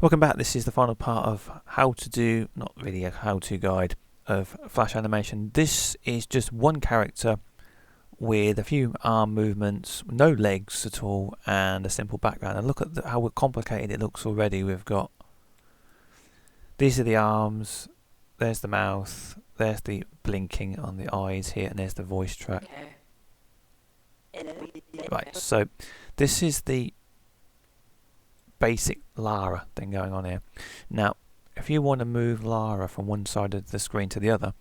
Welcome back. This is the final part of how to do, not really a how-to guide of Flash animation. This is just one character with a few arm movements, no legs at all, and a simple background. And look at how complicated it looks already. We've got, these are the arms, there's the mouth, there's the blinking on the eyes here, and there's the voice track. Right, so this is the basic Lara thing going on here. Now, if you want to move Lara from one side of the screen to the other,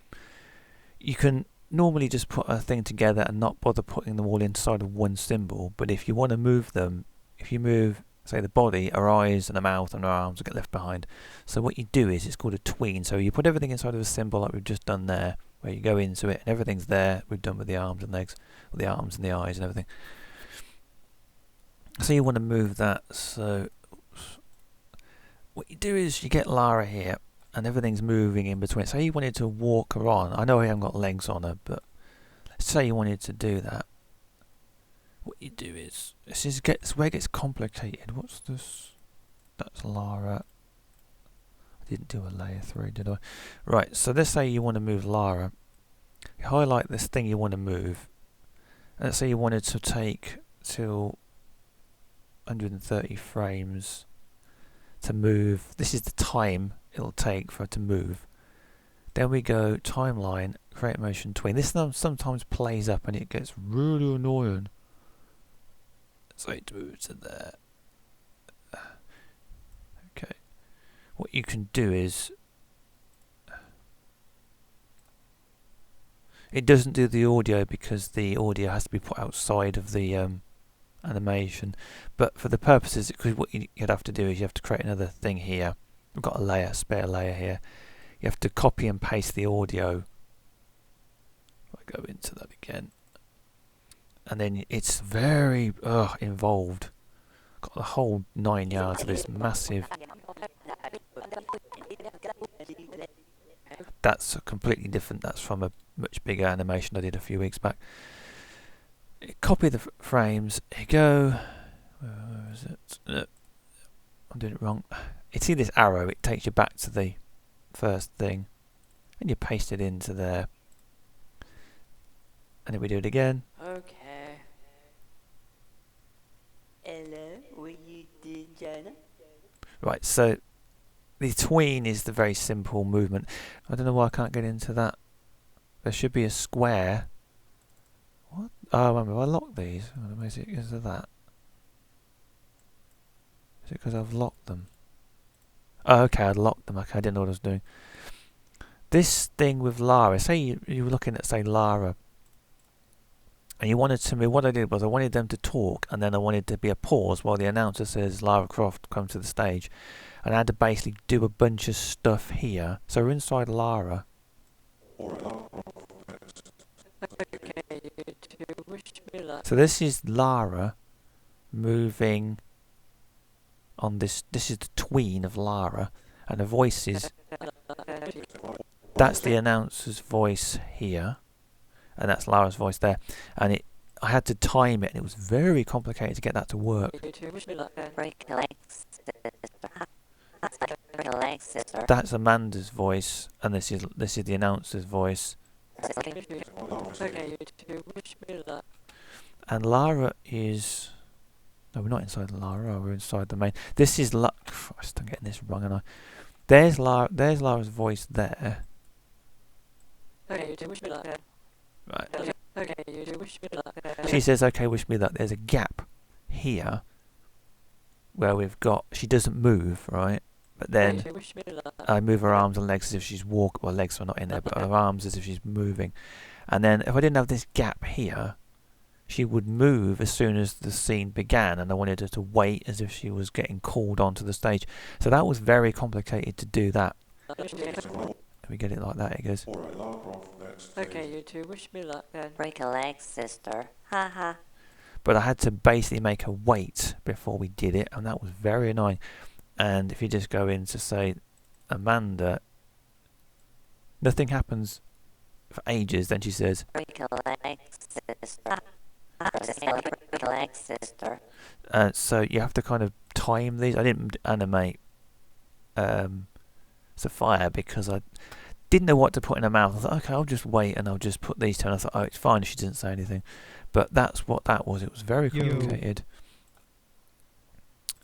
you can normally just put a thing together and not bother putting them all inside of one symbol. But if you want to move them, if you move, say, the body, her eyes and the mouth and her arms will get left behind. So what you do is, it's called a tween. So you put everything inside of a symbol like we've just done there, where you go into it and everything's there. We've done with the arms and legs, or the arms and the eyes and everything. So you want to move that. So what you do is you get Lara here and everything's moving in between. Say you wanted to walk her on. I know I haven't got legs on her, but let's say you wanted to do that. What you do is, this is where it gets complicated. What's this? That's Lara. I didn't do a layer 3, did I? Right, so let's say you want to move Lara. You highlight this thing you want to move. And let's say you wanted to take till 130 frames to move. This is the time it'll take for it to move. Then we go timeline, create motion tween. This sometimes plays up and it gets really annoying. So it moves to there. Okay. What you can do is, it doesn't do the audio because the audio has to be put outside of the animation, but for the purposes, because what you'd have to do is you have to create another thing here. We've got a layer, spare layer here. You have to copy and paste the audio. I go into that again, and then it's very involved. Got the whole 9 yards of this massive. That's completely different. That's from a much bigger animation I did a few weeks back. Copy the frames. Here you go. Where is it? I'm doing it wrong. You see this arrow? It takes you back to the first thing, and you paste it into there. And then we do it again. Okay. Hello, what you doing, Jonah? Right. So the tween is the very simple movement. I don't know why I can't get into that. There should be a square. What? Oh, remember, I locked these. Is it because of that? Is it because I've locked them? Oh, okay, I locked them. Okay, I didn't know what I was doing. This thing with Lara, say you were looking at, say, Lara, and you wanted to move. What I did was I wanted them to talk, and then I wanted to be a pause while the announcer says Lara Croft come to the stage, and I had to basically do a bunch of stuff here. So we're inside Lara. So this is Lara moving on this. This is the tween of Lara, and the voice is, that's the announcer's voice here, and that's Lara's voice there. And I had to time it, and it was very complicated to get that to work. That's Amanda's voice, and this is the announcer's voice. And Lara is, no, we're not inside Lara, we're inside the main. This is Christ, I'm getting this wrong, and there's Lara's voice there. Right. She says, okay, wish me luck. There's a gap here where we've got, she doesn't move, right? But then I move her arms and legs as if she's walking. Well, legs are not in there, but her arms as if she's moving. And then if I didn't have this gap here, she would move as soon as the scene began, and I wanted her to wait as if she was getting called onto the stage. So that was very complicated to do that. We get it like that, it goes. Okay, you two, wish me luck then. Break a leg, sister. Haha. But I had to basically make her wait before we did it, and that was very annoying. And if you just go in to say Amanda, nothing happens for ages. Then she says, break a leg, sister. So you have to kind of time these. I didn't animate Sophia because I didn't know what to put in her mouth. I thought, okay, I'll just wait and I'll just put these two. And I thought, oh, it's fine if she didn't say anything. But that's what that was. It was very complicated.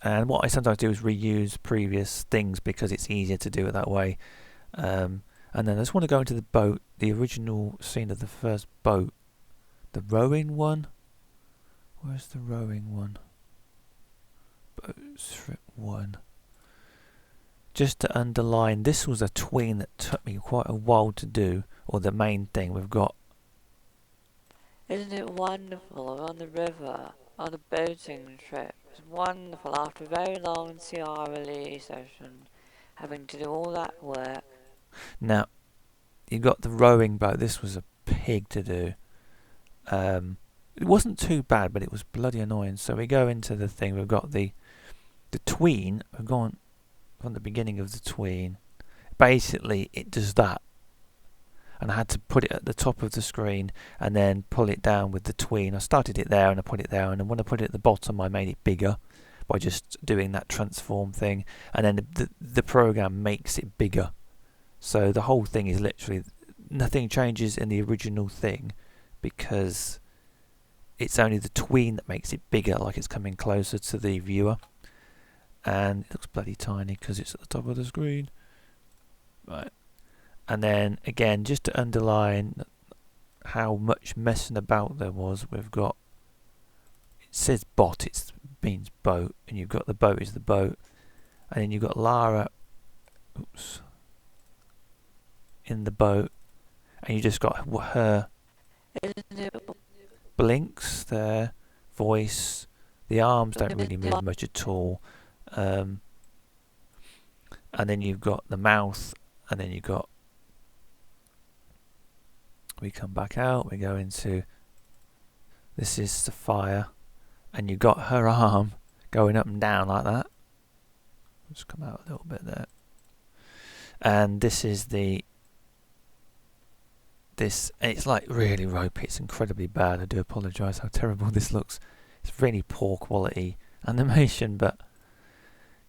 And what I sometimes do is reuse previous things because it's easier to do it that way. And then I just want to go into the boat, the original scene of the first boat. The rowing one? Where's the rowing one? Boat strip 1. Just to underline, this was a tween that took me quite a while to do, or the main thing we've got. Isn't it wonderful on the river, on a boating trip? It's wonderful after a very long CRLE session, having to do all that work. Now, you got the rowing boat. This was a pig to do. It wasn't too bad, but it was bloody annoying. So we go into the thing. We've got the tween. We've gone from the beginning of the tween. Basically, it does that. And I had to put it at the top of the screen and then pull it down with the tween. I started it there and I put it there, and then when I put it at the bottom I made it bigger by just doing that transform thing, and then the program makes it bigger. So the whole thing is literally, nothing changes in the original thing because it's only the tween that makes it bigger, like it's coming closer to the viewer. And it looks bloody tiny because it's at the top of the screen. Right. And then again, just to underline how much messing about there was, we've got, it says bot, it means boat, and you've got the boat is the boat, and then you've got Lara, oops, in the boat, and you just got her blinks there, voice, the arms don't really move much at all, and then you've got the mouth, and then you've got, we come back out, we go into, this is Sophia, and you got her arm going up and down like that. Just come out a little bit there. And this is it's like really ropey, it's incredibly bad. I do apologise how terrible this looks. It's really poor quality animation, but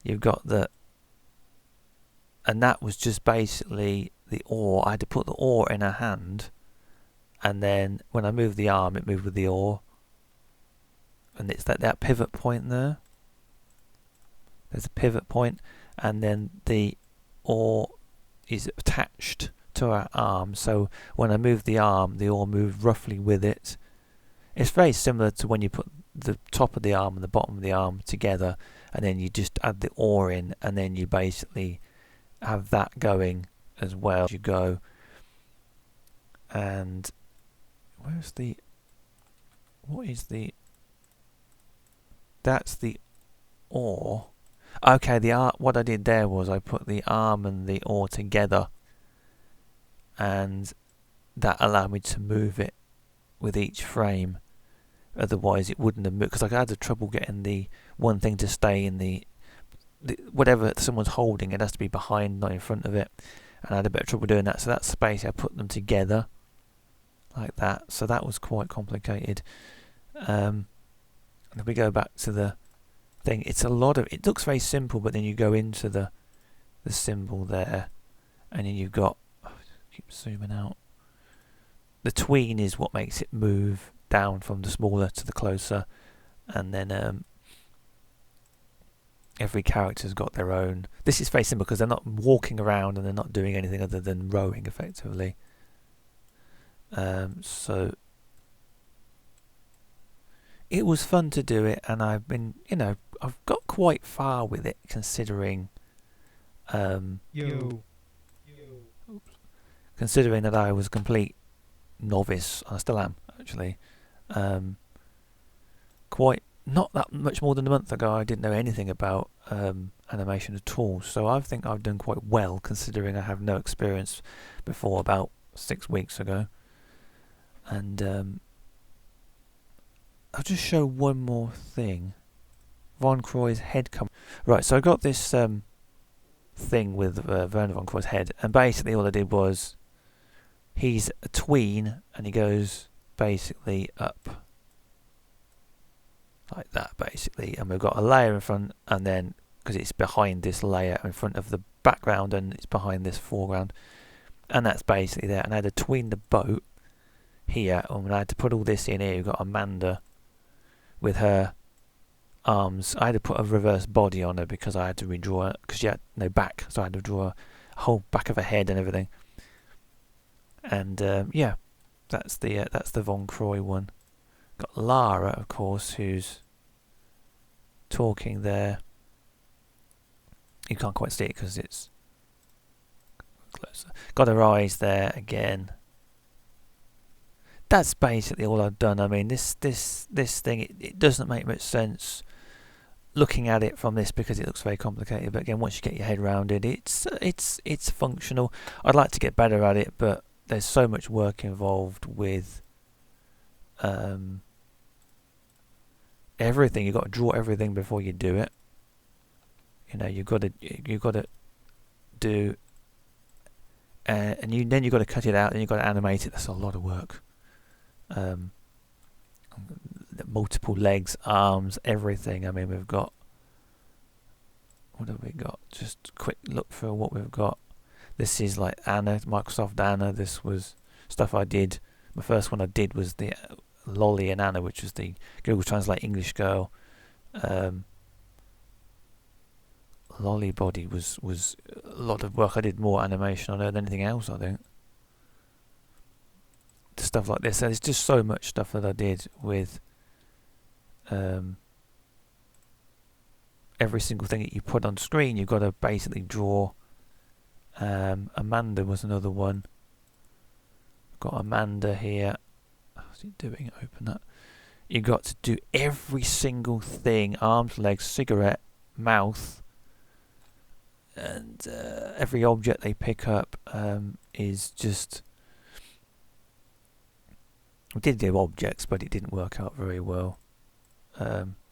you've got and that was just basically the oar. I had to put the oar in her hand, and then when I moved the arm, it moved with the oar. And it's that pivot point there. There's a pivot point, and then the oar is attached to her arm. So when I moved the arm, the oar moved roughly with it. It's very similar to when you put the top of the arm and the bottom of the arm together, and then you just add the oar in, and then you basically have that going as well as you go. And where's that's the oar. Okay, what I did there was I put the arm and the oar together, and that allowed me to move it with each frame. Otherwise it wouldn't have moved, because I had trouble getting the one thing to stay in the whatever someone's holding, it has to be behind, not in front of it, and I had a bit of trouble doing that. So that's basically I put them together like that. So that was quite complicated. And if we go back to the thing, it looks very simple, but then you go into the symbol there, and then you've got, keep zooming out, the tween is what makes it move down from the smaller to the closer, and then every character's got their own. This is very simple because they're not walking around and they're not doing anything other than rowing effectively. So it was fun to do it, and I've been, I've got quite far with it, considering considering that I was a complete novice. I still am, actually. Quite not that much more than a month ago, I didn't know anything about animation at all. So I think I've done quite well, considering I have no experience before about 6 weeks ago. And I'll just show one more thing. Von Croy's head come. Right, so I got this thing with Werner Von Croy's head, and basically all I did was, he's a tween, and he goes basically up like that, basically, and we've got a layer in front, and then because it's behind this layer in front of the background and it's behind this foreground, and that's basically there. And I had to tween the boat here, and I had to put all this in here. You've got Amanda with her arms. I had to put a reverse body on her because I had to redraw it because she had no back, so I had to draw a whole back of her head and everything. And yeah, that's the Von Croy one. Got Lara, of course, who's talking there. You can't quite see it because it's closer. Got her eyes there again. That's basically all I've done. I mean, this thing, it doesn't make much sense looking at it from this because it looks very complicated. But again, once you get your head around it, it's functional. I'd like to get better at it, but there's so much work involved with everything. You've got to draw everything before you do it. You know, you've got to do, and then you've got to cut it out, and you've got to animate it. That's a lot of work. Multiple legs, arms, everything. I mean, we've got, what have we got? Just a quick look for what we've got. This is like Anna, Microsoft Anna. This was stuff I did. The first one I did was the Lolly and Anna, which was the Google Translate English girl. Lolly body was a lot of work. I did more animation on her than anything else, I think. Stuff like this. So there's just so much stuff that I did with every single thing that you put on screen. You've got to basically draw. Amanda was another one. Got Amanda here. How's he doing? Open that. You got to do every single thing: arms, legs, cigarette, mouth, and every object they pick up is just. We did do objects, but it didn't work out very well.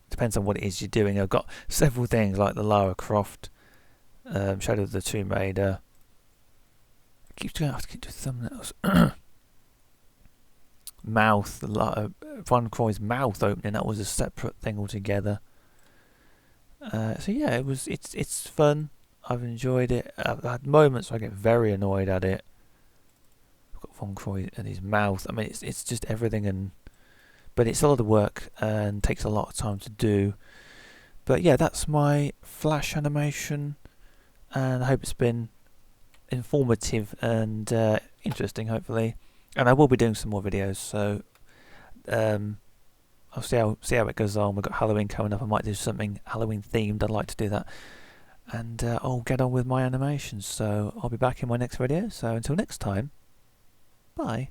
Depends on what it is you're doing. I've got several things like the Lara Croft, Shadow of the Tomb Raider. I have to keep doing thumbnails. Mouth, Von Croy's mouth opening. That was a separate thing altogether. So yeah, it's fun. I've enjoyed it. I've had moments where I get very annoyed at it. I've got Von Croy and his mouth. I mean, it's just everything, but it's a lot of work and takes a lot of time to do. But yeah, that's my Flash animation, and I hope it's been informative and interesting, hopefully. And I will be doing some more videos, so I'll see how it goes on. We've got Halloween coming up. I might do something Halloween themed. I'd like to do that, and I'll get on with my animations. So I'll be back in my next video. So until next time, bye.